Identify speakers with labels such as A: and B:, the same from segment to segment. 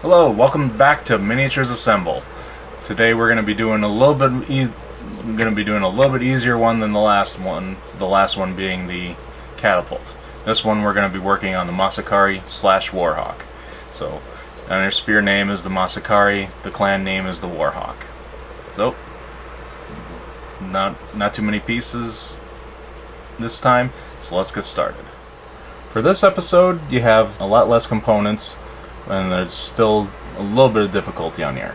A: Hello, welcome back to Miniatures Assemble. Today we're going to be doing a little bit easier one than the last one. The last one being the catapult. This one we're going to be working on the Masakari / Warhawk. So, and their spear name is the Masakari. The clan name is the Warhawk. So, not too many pieces this time. So let's get started. For this episode, you have a lot less components. And there's still a little bit of difficulty on here.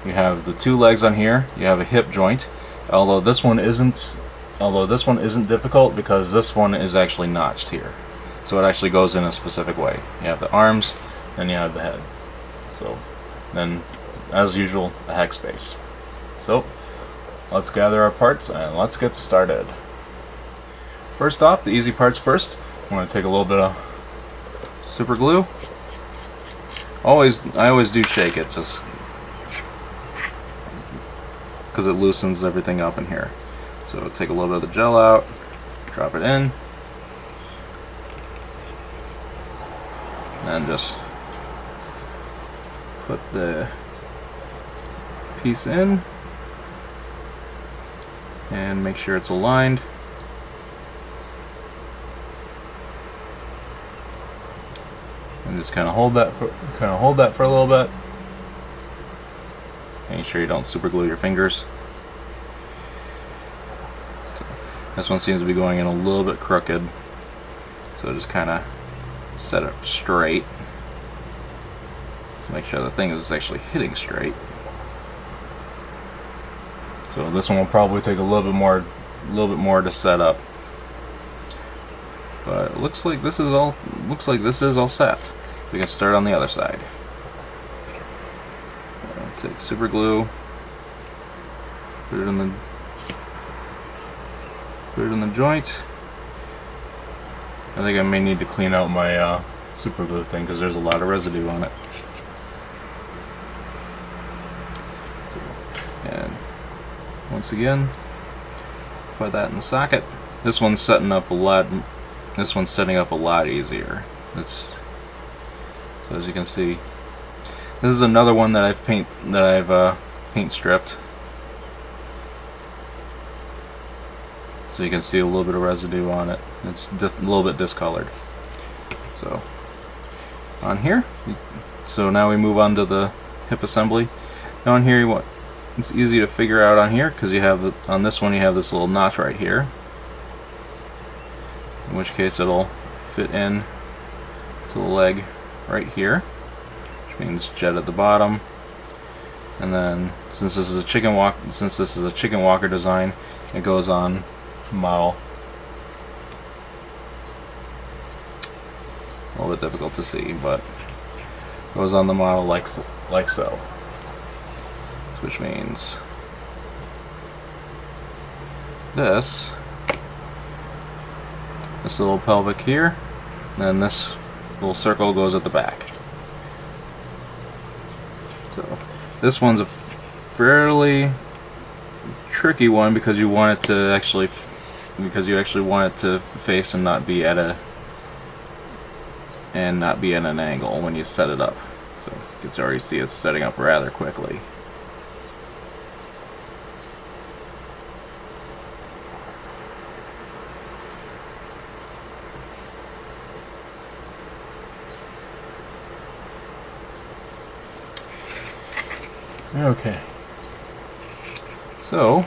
A: You have the two legs on here. You have a hip joint, although this one isn't difficult because this one is actually notched here, so it actually goes in a specific way. You have the arms, then you have the head. So then, as usual, a hex base. So let's gather our parts and let's get started. First off, the easy parts first. I'm going to take a little bit of super glue. I always do shake it just because it loosens everything up in here. So take a little bit of the gel out, drop it in, and just put the piece in and make sure it's aligned. And just kind of hold that for a little bit. Making sure you don't super glue your fingers. So this one seems to be going in a little bit crooked, so just kind of set it straight. So make sure the thing is actually hitting straight. So this one will probably take a little bit more to set up. But it looks like this is all set. We can start on the other side. Take super glue, put it in the joint. I think I may need to clean out my super glue thing because there's a lot of residue on it. And once again, put that in the socket. This one's setting up a lot easier. So as you can see, this is another one that I've paint stripped. So you can see a little bit of residue on it. It's just a little bit discolored. So on here, so now we move on to the hip assembly. Now on here, it's easy to figure out on here because you have on this one you have this little notch right here. In which case it'll fit in to the leg right here, which means jet at the bottom. And then since this is a chicken walker design, it goes on model. A little bit difficult to see, but goes on the model like so. Which means this little pelvic here, and then this little circle goes at the back. So this one's a fairly tricky one because you actually want it to face and not be at an angle when you set it up. So you can already see it's setting up rather quickly. Okay, so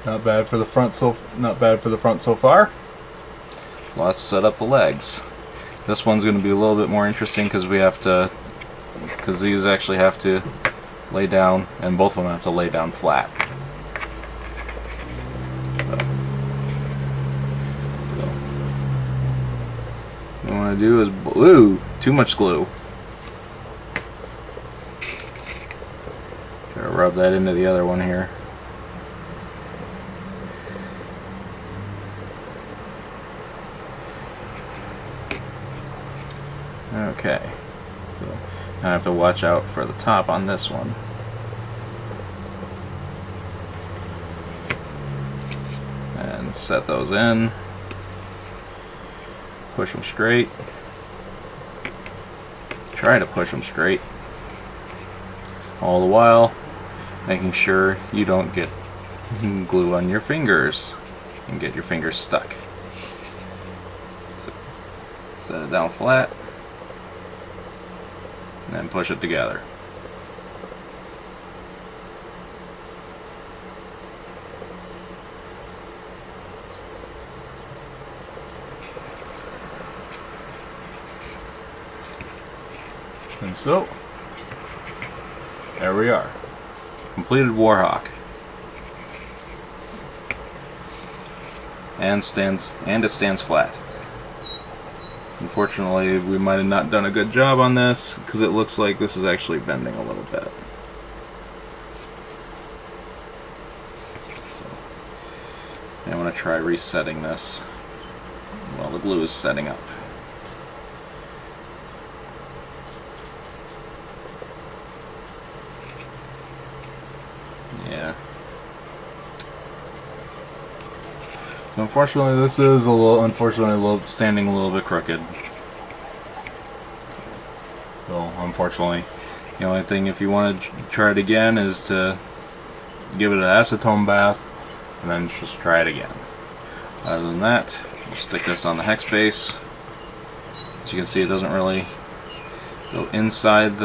A: not bad for the front so far. So let's set up the legs. This one's going to be a little bit more interesting because these actually have to lay down, and both of them have to lay down flat. So what I want to do is too much glue. Rub that into the other one here. Okay. So I have to watch out for the top on this one. And set those in. Push them straight. try to push them straight, all the while making sure you don't get glue on your fingers and get your fingers stuck. So set it down flat and then push it together. And so, there we are. Completed Warhawk. And it stands flat. Unfortunately, we might have not done a good job on this because it looks like this is actually bending a little bit. So, I want to try resetting this while the glue is setting up. Yeah. So unfortunately, this is standing a little bit crooked. So unfortunately, the only thing, if you want to try it again, is to give it an acetone bath and then just try it again. Other than that, we'll stick this on the hex base. As you can see, it doesn't really go inside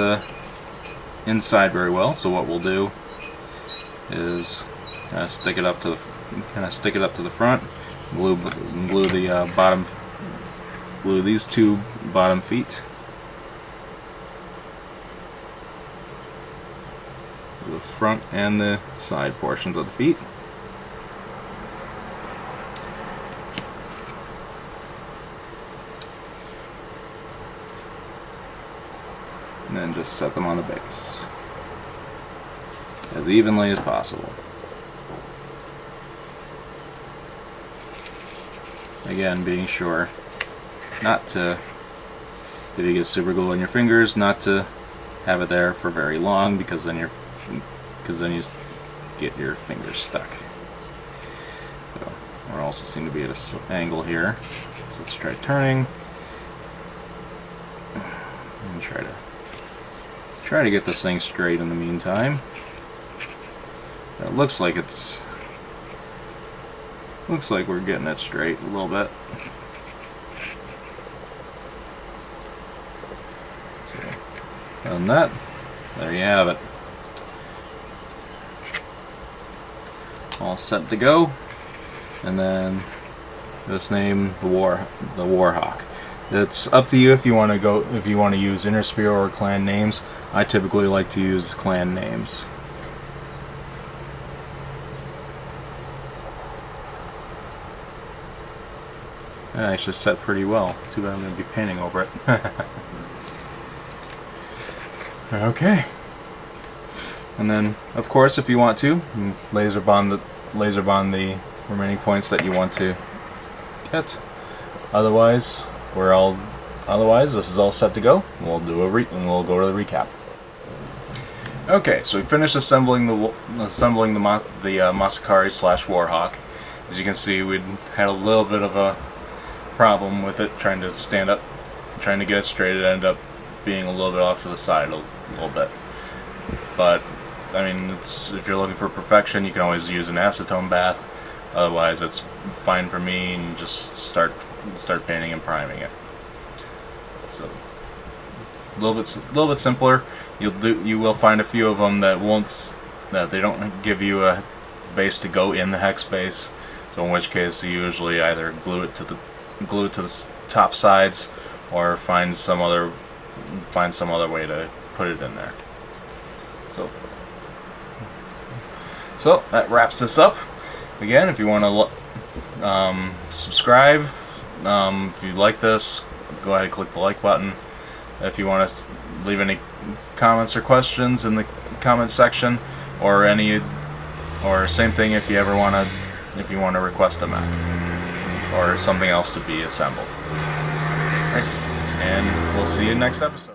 A: very well. So what we'll do is stick it up to the front, glue these two bottom feet to the front and the side portions of the feet. And then just set them on the base as evenly as possible. Again, being sure not to, if you get super glue on your fingers, not to have it there for very long, because then you get your fingers stuck. So we also seem to be at an angle here. So let's try turning and try to get this thing straight in the meantime. It looks like we're getting it straight a little bit. So, other than that, there you have it. All set to go. And then this name, the Warhawk. It's up to you if you want to use Intersphere or clan names. I typically like to use clan names. It actually set pretty well. Too bad I'm going to be painting over it. Okay. And then, of course, if you want to, you can laser bond the remaining points that you want to get. Otherwise, this is all set to go. We'll go to the recap. Okay, so we finished assembling the Masakari / Warhawk. As you can see, we had a little bit of a problem with it trying to stand up, trying to get it straight. It ended up being a little bit off to the side a little bit. But I mean, if you're looking for perfection, you can always use an acetone bath. Otherwise, it's fine for me, and just start painting and priming it. So a little bit simpler. You will find a few of them that they don't give you a base to go in the hex base. So in which case, you usually either glue it to the top sides, or find some other way to put it in there. So that wraps this up. Again, if you want to subscribe, if you like this, go ahead and click the like button. If you want to leave any comments or questions in the comment section, or same thing if you want to request a mech or something else to be assembled. Right. And we'll see you next episode.